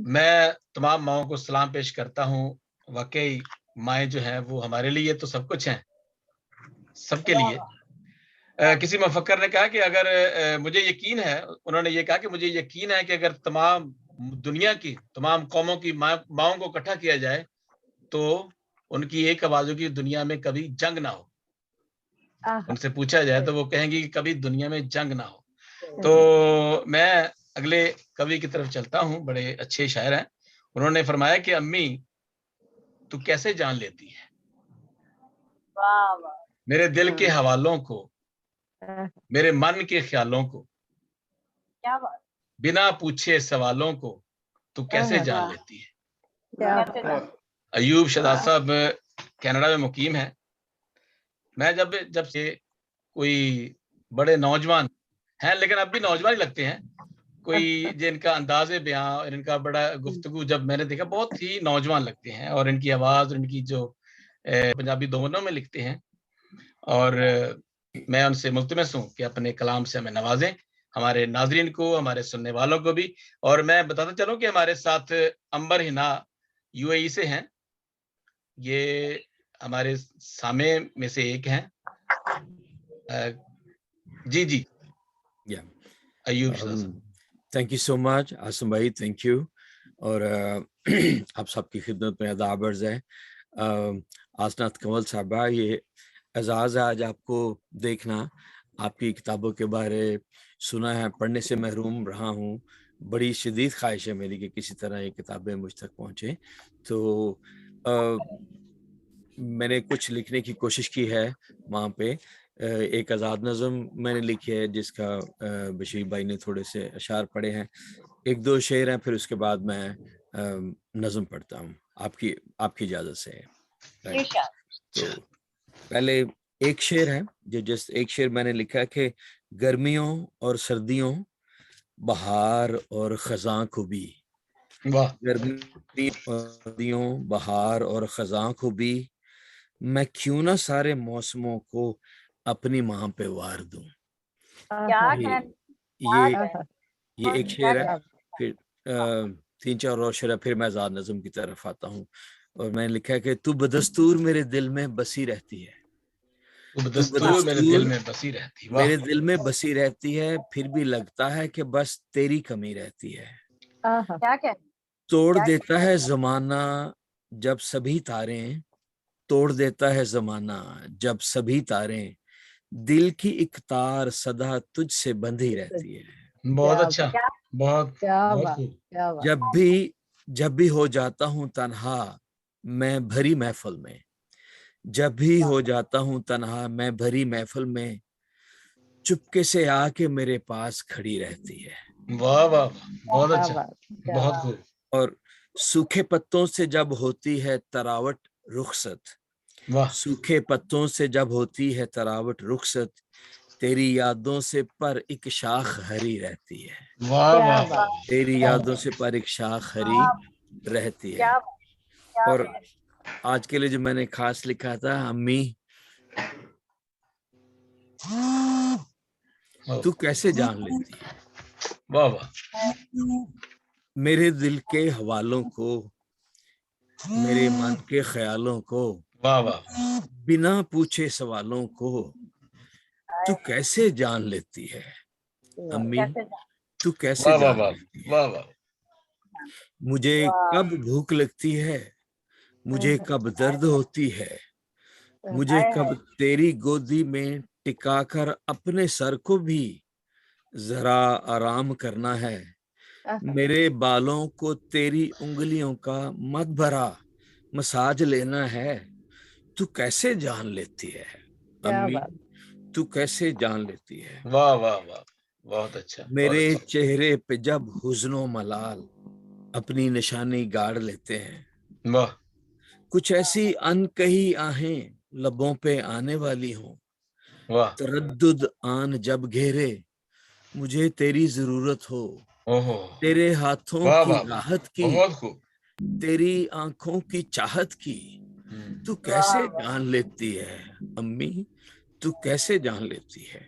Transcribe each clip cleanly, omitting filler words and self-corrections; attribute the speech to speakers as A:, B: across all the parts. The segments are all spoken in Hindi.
A: मैं तमाम माँओं को सलाम पेश करता हूँ। वाक़ई माएँ जो हैं वो हमारे लिए तो सब कुछ हैं, सबके
B: वाह,
A: लिए।
B: वाह!
A: किसी मुफ़क्किर ने कहा कि अगर मुझे यकीन है उन्होंने ये कहा कि मुझे यकीन है कि अगर तमाम दुनिया की तमाम कौमों की माँओं को इकट्ठा किया जाए, तो उनकी एक आवाज़ होगी दुनिया में कभी जंग ना हो।
B: आहा!
A: उनसे पूछा जाए
B: सही,
A: तो वो कहेंगी कि कभी दुनिया में जंग ना हो।
B: सही।
A: तो मैं अगले कवि की तरफ चलता हूँ, बड़े अच्छे शायर हैं। उन्होंने फरमाया कि अम्मी तू कैसे जान लेती है,
B: वाह, वाह!
A: मेरे दिल के
B: हाँ,
A: हवालों को,
B: हाँ,
A: मेरे मन के ख़्यालों को,
B: क्या बात!
A: बिना पूछे सवालों को तू कैसे
B: आहा!
A: जान
B: वाह!
A: लेती है।
B: क्या कैसे बात! जान
A: अय्यूब शहज़ाद
B: वाह!
A: साहब कनाडा में मुकीम हैं। मैं जब जब से कोई बड़े नौजवान हैं, लेकिन अब भी नौजवान ही लगते हैं। कोई जिनका अंदाज़े बयाँ और इनका बड़ा
B: हुँ,
A: गुफ्तगू जब मैंने देखा बहुत ही नौजवान लगते हैं और इनकी आवाज़ और इनकी जो पंजाबी दोनों में लिखते हैं और मैं उनसे मुल्तमस हूँ कि अपने कलाम से हमें नवाज़ें, हमारे नाज़रीन को, हमारे सुनने वालों को भी। और मैं बताता चलूँ कि हमारे साथ अंबर हिना यूएई से हैं, ये हमारे सामे में से एक हैं। अ, जी, जी,
C: या
A: अय्यूब शाह साहब।
C: Thank you so much Asim भाई, थैंक यू। और आप सबकी खिदमत में अदा अर्ज़ है। आसनात कमल साहबा, ये एजाज़ है आज आपको देखना। आपकी किताबों के बारे सुना है, पढ़ने से महरूम रहा हूँ। बड़ी शदीद ख्वाहिश है मेरी कि किसी तरह ये किताबें मुझ तक पहुँचें। तो मैंने कुछ लिखने की कोशिश की है वहाँ पे। एक आज़ाद नज़म मैंने लिखी है जिसका बशीर भाई ने थोड़े से अशार पढ़े हैं। एक दो शेर हैं, फिर उसके बाद मैं नज़म पढ़ता हूँ आपकी आपकी इजाज़त से। राइट,
B: इरशाद।
C: तो पहले एक शेर है जो जस्ट एक शेर मैंने लिखा है कि गर्मियों और सर्दियों, बहार और खज़ां को भी,
A: वाह!
C: गर्मी और सर्दियों, बहार और खज़ां को भी, मैं क्यों ना सारे मौसमों को अपनी माँ पे वार दूं।
B: क्या
A: वाह!
C: ये
B: कहना
C: ये
B: बात है
C: ये
B: और
C: एक
B: क्या
C: शेर है।
B: कहना
C: फिर तीन चार और शेर है, फिर मैं आज़ाद नज़म की तरफ आता हूँ। और मैंने लिखा है कि तू बदस्तूर मेरे दिल में बसी रहती है,
A: वो
C: तू
A: दस्तूर मेरे दिल
C: बदस्तूर
A: में बसी रहती। वाह!
C: मेरे दिल में बसी रहती है, फिर भी लगता है कि बस तेरी कमी रहती है।
B: आहा! क्या कहना
C: तोड़
B: क्या
C: देता है ज़माना जब सभी तारें, तोड़ देता है ज़माना जब सभी तारें, दिल की एक तार सदा तुझसे बंधी रहती है।
A: बहुत
B: क्या
A: अच्छा,
B: बात क्या
A: बहुत,
B: क्या
A: बहुत
B: बात
A: खूब।
B: क्या बात!
C: जब भी जब भी हो जाता हूँ तन्हा मैं भरी महफिल में, जब भी
B: वाह!
C: हो जाता हूँ तन्हा मैं भरी महफिल में, चुपके से आके मेरे पास खड़ी रहती है।
A: वाह, वाह, वाह! बहुत
B: क्या
A: अच्छा,
B: बात क्या
A: बहुत
B: बात!
A: खूब।
C: और सूखे पत्तों से जब होती है तरावट रुखसत,
A: वाह!
C: सूखे पत्तों से जब होती है तरावट रुखसत, तेरी यादों से पर एक शाख हरी रहती है।
A: वाह,
B: क्या
A: वाह, वाह,
B: बात!
C: तेरी
A: वाह!
C: यादों से पर एक शाख हरी
B: क्या
C: रहती है।
B: क्या क्या
C: और
B: बात!
C: आज के लिए जो मैंने खास लिखा था, अम्मी
A: वाह,
C: तू कैसे जान लेती है
A: वाह, वाह!
C: मेरे दिल के हवालों को, मेरे मन के ख्यालों को,
A: वाह, वाह!
C: बिना पूछे सवालों को तू कैसे जान लेती है।
B: वाह!
C: अम्मी
B: कैसे जान
C: तू कैसे
A: वाह, वाह,
C: जान
A: वाह!
C: लेती है।
A: वाह, वाह!
C: मुझे
B: वाह!
C: कब भूख लगती है, मुझे कब दर्द होती है, मुझे
B: हाय हाय!
C: कब तेरी गोदी में टिकाकर अपने सर को भी जरा आराम करना है,
B: आहा!
C: मेरे बालों को तेरी उंगलियों का मत भरा मसाज लेना है, तू कैसे जान लेती है।
B: क्या
C: अम्मी
B: बात!
C: तू कैसे जान लेती है।
A: वाह, वाह, वाह! बहुत अच्छा, बहुत
C: मेरे
A: अच्छा।
C: चेहरे पे जब हुस्नो मलाल अपनी निशानी गाड़ लेते हैं,
A: वाह!
C: कुछ ऐसी अनकही आहें लबों पे आने वाली हों,
A: वाह!
C: तरद्दुद आन जब घेरे मुझे तेरी जरूरत हो,
A: ओहो!
C: तेरे हाथों
A: वाह,
C: की
A: वाह, वाह!
C: राहत की,
A: बहुत खूब।
C: तेरी आंखों की चाहत की, तू
A: हुँ।
B: वाह,
C: कैसे
B: वाह!
C: जान लेती है। अम्मी तू कैसे जान लेती है।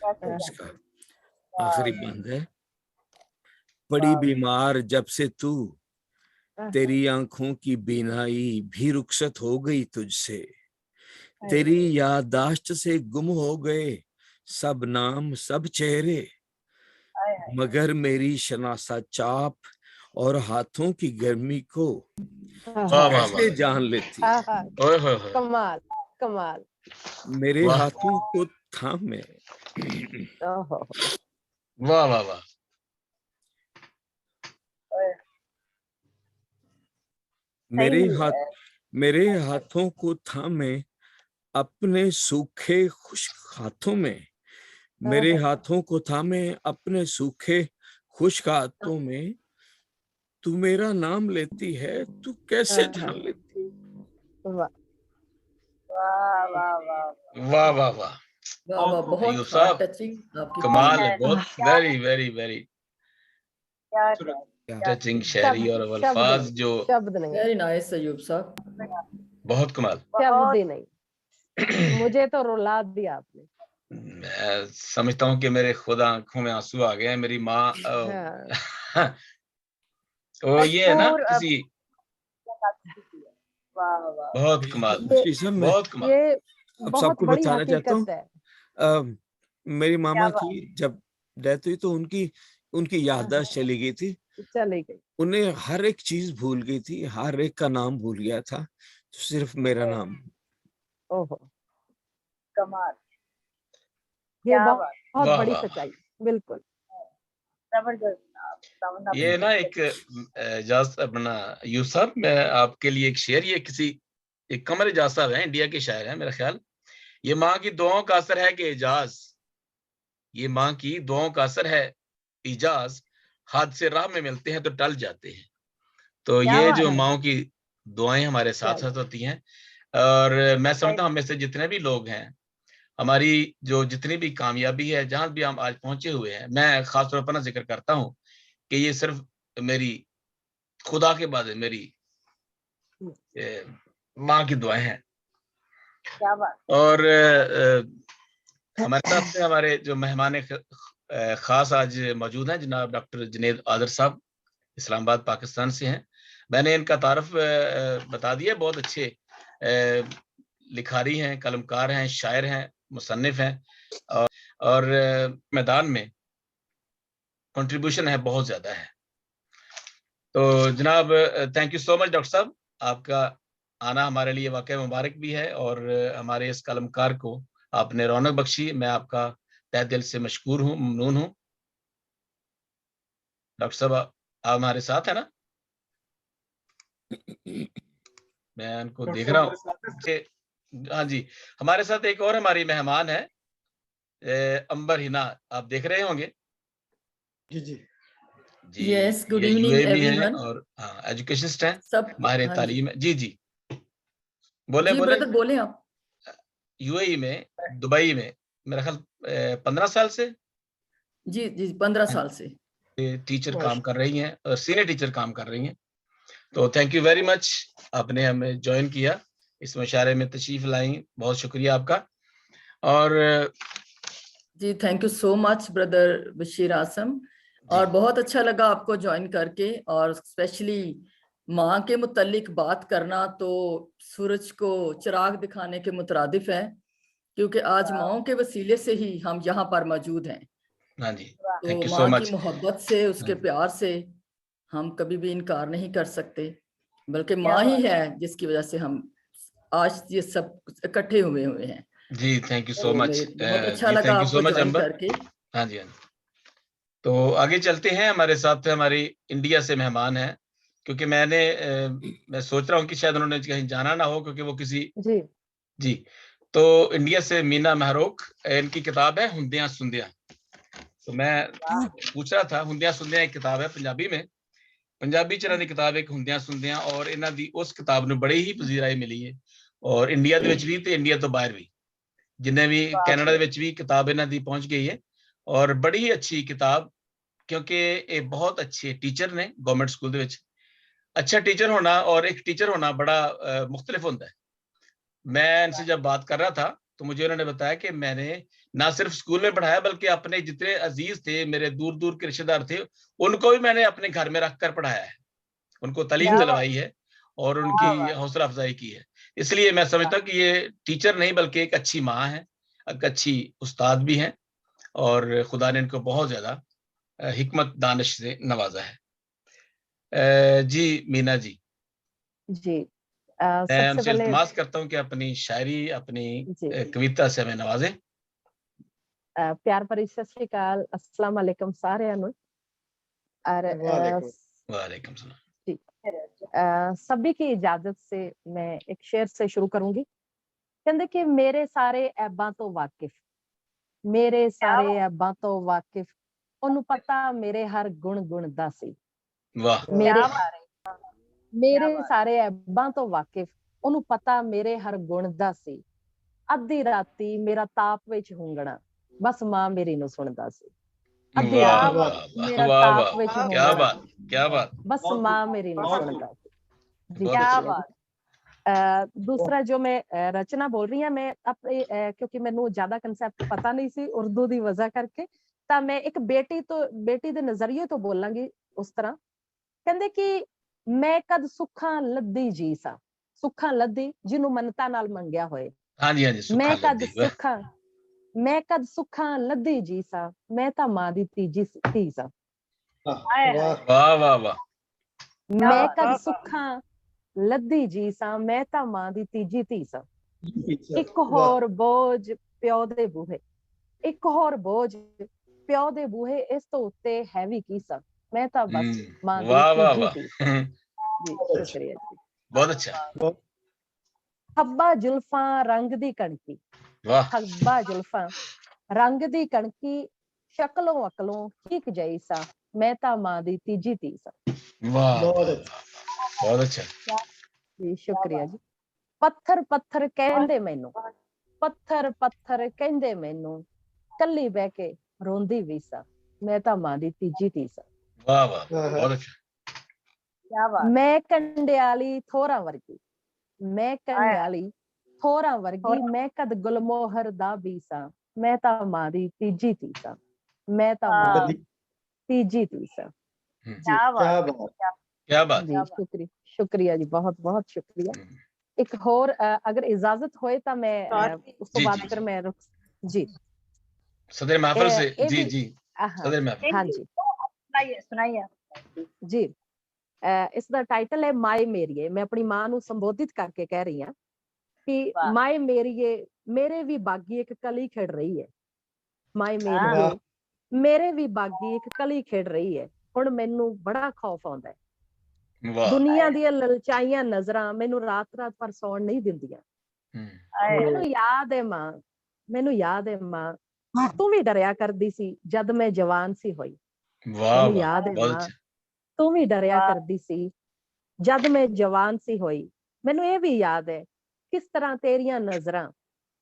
B: कैसे जान
C: इसका
B: वाह!
C: आखिरी बंद है। पड़ी
B: वाह!
C: बीमार जब से तू तेरी आंखों की बीनाई भी रुखसत हो गई तुझसे, तेरी याददाश्त से गुम हो गए सब नाम सब चेहरे, मगर मेरी शनासा चाप और हाथों की गर्मी को
B: हाँ,
A: वाह वाह
C: कैसे
A: वाह,
C: जान लेती।
B: हाँ,
A: ओए होए होए,
B: कमाल कमाल।
C: मेरे
A: वाह
C: हाथों को थामे
B: ओहो,
A: वाह वाह वाह,
C: मेरे हाथ मेरे हाथों को थामे अपने सूखे खुश्क हाथों में, मेरे हाथों को थामे अपने सूखे खुश्क हाथों में, तू मेरा नाम लेती है, तू कैसे जान लेती।
B: वाह
D: वाह वाह वाह
A: वाह वाह वाह,
D: वाह वाह, बहुत
A: अयूब
D: हार्ट
A: साहब
D: टचिंग आपकी
A: कमाल
D: फीलिंग
A: है, बहुत वेरी वेरी वेरी
D: क्या
A: टचिंग शायरी और अल्फाज जो
B: शब्द नहीं,
D: वेरी नाइस अयूब साहब,
A: बहुत कमाल।
B: शब्द ही नहीं, मुझे तो रुला दिया आपने।
A: मैं समझता हूँ कि मेरे खुद आंखों में आंसू आ गए हैं। मेरी माँ
B: हाँ,
A: वो ये है ना
D: मशहूर
A: किसी,
D: वाह वाह
A: बहुत कमाल,
C: शीशम में
A: बहुत कमाल।
B: ये
C: अब
B: बहुत
C: सबको
B: बड़ी
C: बताना चाहता हूँ,
B: हकीकत है।
C: मेरी मामा की जब डेथ हुई तो उनकी उनकी
B: हाँ,
C: याददाश्त चली गई थी,
B: चली गई।
C: उन्हें हर एक चीज भूल गई थी, हर एक का नाम भूल गया था, तो सिर्फ मेरा नाम।
B: ओहो,
D: कमाल,
B: ये
D: क्या
B: बहुत
D: बात,
B: बहुत
A: वाह
B: बड़ी
A: वाह वाह,
B: सच्चाई, बिल्कुल।
D: जबरदस्त।
A: ये ना एक एजाज अपना यूसुफ, मैं आपके लिए एक शेर, ये किसी एक कमर एजाज साहब है, इंडिया के शायर हैं मेरा ख्याल। ये माँ की दुआओं का असर है कि एजाज, ये माँ की दुआओं का असर है इजाज, हादसे राह में मिलते हैं तो टल जाते हैं। तो
D: क्या
A: ये
D: बात
A: जो
D: है,
A: माओ की दुआएं हमारे साथ
B: क्या
A: साथ होती हैं। और मैं समझता हूँ हम में से जितने भी लोग हैं, हमारी जो जितनी भी कामयाबी है, जहां भी हम आज पहुंचे हुए हैं, मैं खासतौर पर अपना जिक्र करता हूँ कि ये सिर्फ मेरी खुदा के बाद मेरी माँ की दुआएं हैं।
D: क्या बात,
A: और हमारे साथ में हमारे जो मेहमान खास आज मौजूद हैं, जनाब डॉक्टर जुनैद आदर साहब, इस्लामाबाद पाकिस्तान से हैं। मैंने इनका तारफ बता दिया, बहुत अच्छे लिखारी हैं, कलमकार हैं, शायर हैं, मुसन्निफ हैं, और मैदान में कंट्रीब्यूशन है, बहुत ज्यादा है। तो जनाब thank you so much doctor साहब, आपका आना हमारे लिए वाकई मुबारक भी है, और हमारे इस कलमकार को आपने रौनक बख्शी, मैं आपका तहे दिल से मशकूर हूँ, ममनून हूँ। डॉक्टर साहब आप हमारे साथ है ना? मैं उनको देख रहा हूँ। हाँ जी, हमारे साथ एक और हमारी मेहमान है, अंबर हिना, आप देख रहे होंगे जी।
D: यस, गुड
A: ये
D: इवनिंग
A: यूएई में है
D: एवरीवन,
A: और एजुकेशनिस्ट हैं,
D: सब,
A: माहिर
D: हाँ जी,
A: तालीम है। जी जी, बोले
D: जी
A: बोले।
D: ब्रदर बोले आप।
A: यूएई में, दुबई में मेरा ख्याल 15 साल से
D: जी जी, 15 साल से
A: टीचर काम कर रही हैं, और सीनियर टीचर काम कर रही हैं। तो थैंक यू वेरी मच, आपने हमें ज्वाइन किया, इस मुशायरे में तशरीफ लाई, बहुत शुक्रिया आपका। और
D: जी, thank you so much brother Bashir Asam, और बहुत अच्छा लगा आपको ज्वाइन करके, और स्पेशली माँ के मुतल्लिक बात करना तो सूरज को चिराग दिखाने के मुतरादिफ है, क्योंकि आज माँओं के वसीले से ही हम यहाँ पर मौजूद हैं।
A: हाँ जी, थैंक
D: तो
A: यू सो
D: माँ की
A: मच।
D: मोहब्बत से, उसके प्यार से हम कभी भी इनकार नहीं कर सकते, बल्कि माँ ही है जिसकी वजह से हम आज ये सब इकट्ठे हुए हैं।
A: जी थैंक यू सो
D: तो
A: मच,
D: बहुत अच्छा
A: जी
D: लगा
A: थैंक यू सो
D: आपको
A: मच
D: ज्वाइन
A: अंबर।
D: करके।
A: हाँ जी हाँ जी, तो आगे चलते हैं। हमारे साथ हमारी इंडिया से मेहमान हैं, क्योंकि मैं सोच रहा हूँ कि शायद उन्होंने कहीं जाना ना हो, क्योंकि वो किसी
B: जी
A: जी। तो इंडिया से मीना महरोक, इनकी किताब है हुंदियां सुंदियां। तो मैं पूछ रहा था, हुंदियां सुंदियां एक किताब है पंजाबी में, पंजाबी च इन्हां दी किताब एक हुंदियां सुंदियां, और इन्हां दी उस किताब ਨੂੰ बड़ी ही पजीराई मिली है, और इंडिया ਦੇ ਵਿੱਚ ਵੀ ਤੇ ਇੰਡੀਆ ਤੋਂ ਬਾਹਰ ਵੀ, जिन्हें भी कनाडा ਦੇ ਵਿੱਚ भी किताब इन्हां दी पहुंच गई है, और बड़ी ही अच्छी किताब, क्योंकि ये बहुत अच्छे टीचर ने गवर्नमेंट स्कूल ਦੇ ਵਿੱਚ। अच्छा टीचर होना और एक टीचर होना बड़ा मुख्तलिफ होता है। मैं इनसे जब बात कर रहा था तो मुझे उन्होंने बताया कि मैंने ना सिर्फ स्कूल में पढ़ाया, बल्कि अपने जितने अजीज थे, मेरे दूर दूर के रिश्तेदार थे, उनको भी मैंने अपने घर में रखकर पढ़ाया है, उनको तालीम दिलवाई है और उनकी हौसला अफजाई की है। इसलिए मैं समझता हूँ कि ये टीचर नहीं बल्कि एक अच्छी माँ है, एक अच्छी उस्ताद भी है, और खुदा ने इनको बहुत ज्यादा हिकमत दानिश से नवाजा है। जी मीना जी,
B: जी
A: मैं
B: सबसे
A: उनसे
B: पहले
A: इल्तिमास करता हूँ कि अपनी शायरी, अपनी
B: जी
A: कविता से हमें नवाजें।
B: प्यार भरी सत श्री अकाल, अस्सलाम वालेकुम साਰਿਆਂ ਨੂੰ। और
A: वालेकुम सलाम।
B: जी सभी की इजाजत से मैं एक शेर से शुरू करूंगी। कहते कि मेरे सारे ऐबां तो वाकिफ, मेरे सारे ऐबां तो वाकिफ, ਉਹਨੂੰ ਪਤਾ ਮੇਰੇ ਹਰ ਗੁਣ ਗੁਣ ਦਾ ਸੀ।
A: वाह
B: ਮੇਰੇ ਸਾਰੇ ਐਬਾਂ ਤੋਂ ਵਾਕਿਫ, ਉਹਨੂੰ ਪਤਾ ਮੇਰੇ ਹਰ ਗੁਣ ਦਾ ਸੀ। ਅੱਧੀ ਰਾਤੀ ਮੇਰਾ ਤਾਪ ਵਿੱਚ ਹੁੰਗਣਾ, ਬਸ ਮਾਂ ਮੇਰੀ ਨੂੰ ਸੁਣਦਾ ਸੀ। ਅੱਧੀ
A: वाह
B: ਰਾਤੀ
A: वाह
B: ਮੇਰਾ
A: वाह
B: ਤਾਪ
A: वाह,
B: ਵਿੱਚ
A: क्या
B: ਹੁੰਗਣਾ,
A: बात, क्या बात,
B: बस माँ मेरी नहीं सुनता। जी
A: बहुत
B: शुक्रिया
A: अच्छी।
B: जी। दूसरा जो मैं रचना बोल रही हूँ, मैं अपने क्योंकि मैनू ज्यादा कंसेप्ट पता नहीं सी उर्दू दी वजह करके, ਤਾਂ मैं एक बेटी ਦੇ ਨਜ਼ਰੀਏ ਤੋਂ ਬੋਲਾਂਗੀ ਉਸ ਤਰ੍ਹਾਂ। ਕਹਿੰਦੇ ਕਿ ਮੈਂ ਕਦ ਸੁੱਖਾਂ ਲੱਦੀ ਜੀ ਸਾਂ, ਸੁੱਖਾਂ ਲੱਦੀ ਜਿਹਨੂੰ ਮੰਨਤਾਂ ਨਾਲ ਮੰਗਿਆ ਹੋਏ।
A: हाँ जी, हाँ जी,
B: ਮੈਂ
A: सुखा
B: ਕਦ
A: लद्दी, वाह
B: ਸੁੱਖਾਂ ਮੈਂ ਕਦ ਸੁੱਖਾਂ ਲੱਦੀ ਜੀ ਸਾਂ, ਮੈਂ ਤਾਂ ਮਾਂ ਦੀ ਤੀਜੀ ਧੀ ਸਾਂ।
A: वाह वाह वाह,
B: ਮੈਂ ਕਦ ਸੁੱਖਾਂ ਲੱਦੀ ਜੀ ਸਾਂ, ਮੈਂ ਤਾਂ ਮਾਂ ਦੀ ਤੀਜੀ ਧੀ ਸਾਂ। ਇੱਕ ਹੋਰ ਬੋਝ ਪਿਓ ਦੇ ਬੂਹੇ, ਇੱਕ ਹੋਰ ਬੋਝ ਪਿਓ ਦੇ ਬੂਹੇ, ਇਸ ਤੋਂ ਉੱਤੇ ਹੈ ਵੀ ਕੀ ਸਾਂ, ਮੈਂ ਤਾਂ ਬਸ ਮਾਂ ਦੀ
A: वाह वाह
B: ਤੀਜੀ
A: वाह,
B: ਧੀ। ਜੀ ਸ਼ੁਕਰੀਆ ਜੀ।
A: बहुत अच्छा,
B: ਹੱਬਾ ਜ਼ੁਲਫਾਂ ਰੰਗ ਦੀ ਕਣਕੀ,
A: वाह
B: ਹੱਬਾ ਜ਼ੁਲਫਾਂ ਰੰਗ ਦੀ ਕਣਕੀ, ਸ਼ਕਲੋਂ ਅਕਲੋਂ ਠੀਕ ਜਈ ਸਾਂ, ਮੈਂ ਤਾਂ ਮਾਂ ਦੀ ਤੀਜੀ ਧੀ ਸਾਂ।
A: वाह बहुत अच्छा,
B: ਜੀ ਸ਼ੁਕਰੀਆ ਜੀ। ਪੱਥਰ ਪੱਥਰ ਕਹਿੰਦੇ ਮੈਨੂੰ, ਪੱਥਰ ਪੱਥਰ ਕਹਿੰਦੇ ਮੈਨੂੰ, ਕੱਲੀ ਬਹਿ ਕੇ ਰੋਂਦੀ ਵੀ ਸਾਂ, ਮੈਂ ਤਾਂ ਮਾਂ ਦੀ ਤੀਜੀ ਧੀ ਸਾਂ।
A: वाह वाह बहुत अच्छा,
B: ਮੈਂ ਕੰਡਿਆਲੀ ਥੋਰਾਂ ਵਰਗੀ, ਮੈਂ ਕੰਡਿਆਲੀ ਥੋਰਾਂ ਵਰਗੀ, ਮੈਂ ਕਦ ਗੁਲਮੋਹਰ ਦਾ ਵੀ ਸਾਂ, ਮੈਂ ਤਾਂ ਮਾਂ ਦੀ ਤੀਜੀ ਧੀ ਸਾਂ, ਮੈਂ ਤਾਂ ਮਾਂ ਦੀ ਤੀਜੀ ਧੀ ਸਾਂ।
A: क्या बात,
B: जी शुक्रिया शुक्रिया जी, बहुत बहुत शुक्रिया। एक और अगर इजाजत होए तो मैं उस तो
A: जी,
B: बाद
A: जी,
B: फिर
A: जी।
B: मैं रुक जी
A: सदर महफिल से, जी
B: भी
A: जी,
B: हाँ
A: सदर महफिल,
B: हाँ जी सुनाइए जी। इसका टाइटल है माए मेरिए। मैं अपनी मां ਨੂੰ ਸੰਬੋਧਿਤ ਕਰਕੇ ਕਹਿ ਰਹੀ ਹਾਂ ਕਿ ਮਾਏ ਮੇਰੀਏ ਮੇਰੇ ਵੀ ਬਾਗੀ ਇੱਕ ਕਲੀ ਖੇਡ ਰਹੀ ਹੈ, ਮਾਏ ਮੇਰੀਏ ਮੇਰੇ ਵੀ ਬਾਗੀ ਇੱਕ ਕਲੀ ਖੇਡ ਰਹੀ ਹੈ। ਹੁਣ ਮੈਨੂੰ ਬੜਾ ਖੌਫ ਆਉਂਦਾ ਹੈ,
A: वाह,
B: ਦੁਨੀਆ ਦੀਆਂ ਲਲਚਾਈਆਂ ਨਜ਼ਰਾਂ ਮੈਨੂੰ ਰਾਤ ਰਾਤ ਪਰ ਸੌਣ ਨਹੀਂ ਦਿੰਦੀਆਂ। ਮੈਨੂੰ ਯਾਦ ਹੈ ਮਾਂ, ਮੈਨੂੰ ਯਾਦ ਹੈ ਮਾਂ, ਤੂੰ ਵੀ ਡਰਿਆ ਕਰਦੀ ਸੀ ਜਦ ਮੈਂ ਜਵਾਨ ਸੀ ਹੋਈ।
A: वाह
B: ਮੈਨੂੰ
A: वाह,
B: ਯਾਦ ਹੈ
A: बहुत
B: ਮਾਂ,
A: अच्छा,
B: ਤੂੰ ਵੀ ਡਰਿਆ ਕਰਦੀ ਸੀ ਜਦ ਮੈਂ ਜਵਾਨ ਸੀ ਹੋਈ। ਮੈਨੂੰ ਇਹ ਵੀ ਯਾਦ ਹੈ ਕਿਸ ਤਰ੍ਹਾਂ ਤੇਰੀਆਂ ਨਜ਼ਰਾਂ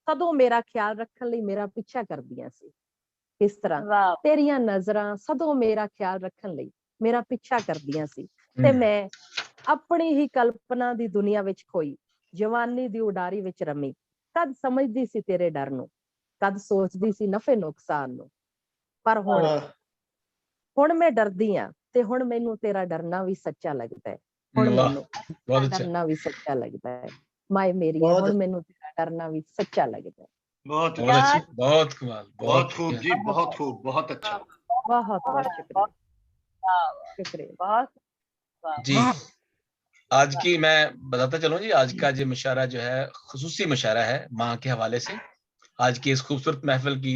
B: ਕਦੋਂ ਮੇਰਾ ਖਿਆਲ ਰੱਖਣ ਲਈ ਮੇਰਾ ਪਿੱਛਾ ਕਰਦੀਆਂ ਸੀ, ਕਿਸ ਤਰ੍ਹਾਂ ਤੇਰੀਆਂ ਨਜ਼ਰਾਂ ਸਦੋਂ ਮੇਰਾ ਖਿਆਲ ਰੱਖਣ ਲਈ ਮੇਰਾ ਪਿੱਛਾ ਕਰਦੀਆਂ ਸੀ। ਤੇ ਮੈਂ ਆਪਣੀ ਹੀ ਕਲਪਨਾ ਦੀ ਦੁਨੀਆ ਵਿੱਚ ਖੋਈ, ਜਵਾਨੀ ਦੀ ਉਡਾਰੀ ਵਿੱਚ ਰਮੀ। ਕਦ ਸਮਝਦੀ ਸੀ ਤੇਰੇ ਡਰ ਨੂੰ, ਕਦ ਸੋਚਦੀ ਸੀ ਨਫੇ ਨੁਕਸਾਨ ਨੂੰ, ਪਰ ਹੁਣ ਮੈਂ ਡਰਦੀ ਆ ਤੇ ਹੁਣ ਮੈਨੂੰ ਤੇਰਾ ਡਰਨਾ ਵੀ ਸੱਚਾ ਲੱਗਦਾ ਹੈ। ਹੁਣ ਮੈਨੂੰ ਡਰਨਾ ਵੀ ਸੱਚਾ ਲੱਗਦਾ ਹੈ। ਮਾਏ ਮੇਰੀ ਹੁਣ ਮੈਨੂੰ ਤੇਰਾ ਡਰਨਾ ਵੀ ਸੱਚਾ ਲੱਗਦਾ ਹੈ।
A: बहुत अच्छी, बहुत कमाल,
E: बहुत खूब जी, बहुत खूब, बहुत अच्छा,
B: बहुत बहुत शुक्रिया शुक्रिया
A: जी। आज की मैं बताता चलूं जी, आज का जो मुशायरा जो है खुसूसी मुशायरा है माँ के हवाले से। आज की इस खूबसूरत महफिल की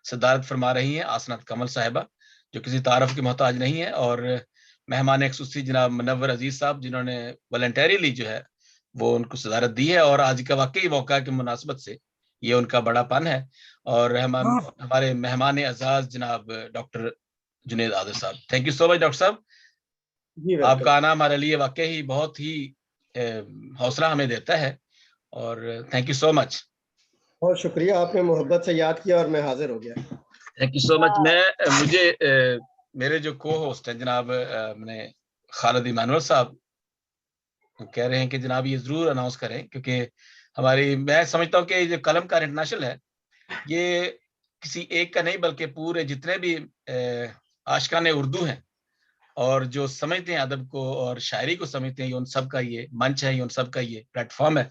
A: सदारत फरमा रही हैं आसनात कमल साहिबा, जो किसी तारफ की मोहताज नहीं है, और मेहमान खुसूसी जनाब मुनव्वर अजीज साहब, जिन्होंने वॉलंटरीली जो है वो उनको सदारत दी है। और आज का वाकई मौका की मुनासिबत से ये उनका बड़ापन है। और हमारे मेहमान अजाज जनाब डॉक्टर जुनेद आदिल साहब, thank you so much doctor साहब। आपका आना हमारे लिए वाकई ही बहुत ही हौसला हमें देता है, और थैंक यू सो मच।
F: बहुत शुक्रिया, आपने मोहब्बत से याद किया और मैं हाजिर हो गया।
A: Thank you so much. मुझे मेरे जो को होस्ट हैं जनाब अपने खालिद इमानुअल साहब कह रहे हैं कि जनाब ये जरूर अनाउंस करें, क्योंकि मैं समझता हूँ कि जो कलमकार इंटरनेशनल है ये किसी एक का नहीं बल्कि पूरे जितने भी आशिकाने उर्दू हैं और जो समझते हैं अदब को और शायरी को समझते हैं, ये उन सब का ये मंच है, ये उन सब का ये प्लेटफॉर्म है।